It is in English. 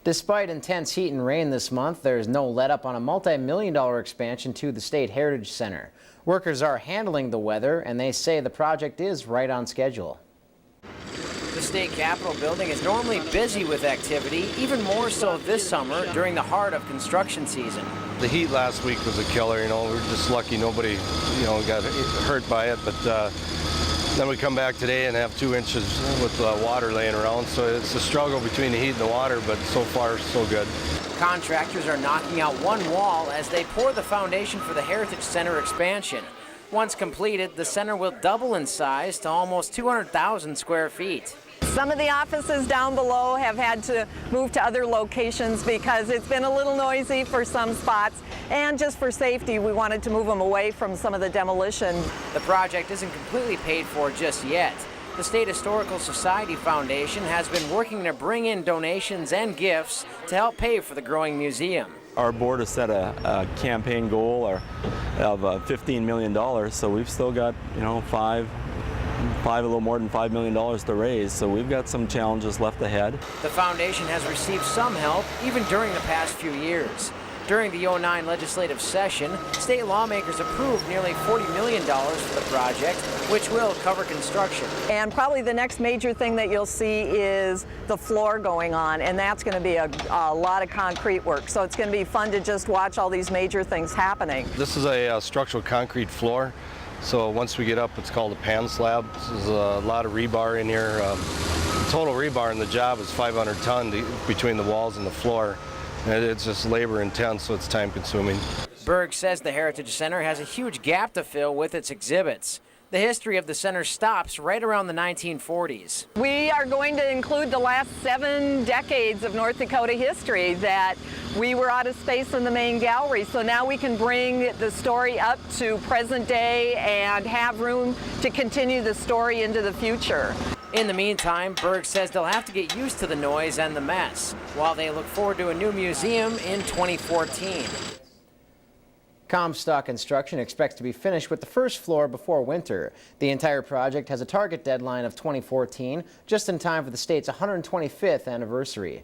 Despite intense heat and rain this month, there's no let-up on a multi-million-dollar expansion to the State Heritage Center. Workers are handling the weather, and they say the project is right on schedule. The State Capitol building is normally busy with activity, even more so this summer during the heart of construction season. The heat last week was a killer, we're just lucky nobody, got hurt by it, but then we come back today and have 2 inches with water laying around, so it's a struggle between the heat and the water, but so far so good. Contractors are knocking out one wall as they pour the foundation for the Heritage Center expansion. Once completed, the center will double in size to almost 200,000 square feet. Some of the offices down below have had to move to other locations because it's been a little noisy for some spots, and just for safety we wanted to move them away from some of the demolition. The project isn't completely paid for just yet. The State Historical Society Foundation has been working to bring in donations and gifts to help pay for the growing museum. Our board has set a campaign goal of $15 million, so we've still got, a little more than $5 million to raise, so we've got some challenges left ahead. The foundation has received some help even during the past few years. During the 2009 legislative session, state lawmakers approved nearly $40 million for the project, which will cover construction. And probably the next major thing that you'll see is the floor going on, and that's going to be a lot of concrete work. So it's going to be fun to just watch all these major things happening. This is a structural concrete floor, so once we get up, it's called a pan slab. There's a lot of rebar in here. The total rebar in the job is 500 ton between the walls and the floor. And it's just labor intense, so it's time consuming. Berg says the Heritage Center has a huge gap to fill with its exhibits. The history of the center stops right around the 1940s. We are going to include the last 7 decades of North Dakota history that we were out of space in the main gallery. So now we can bring the story up to present day and have room to continue the story into the future. In the meantime, Berg says they'll have to get used to the noise and the mess, while they look forward to a new museum in 2014. Comstock Construction expects to be finished with the first floor before winter. The entire project has a target deadline of 2014, just in time for the state's 125th anniversary.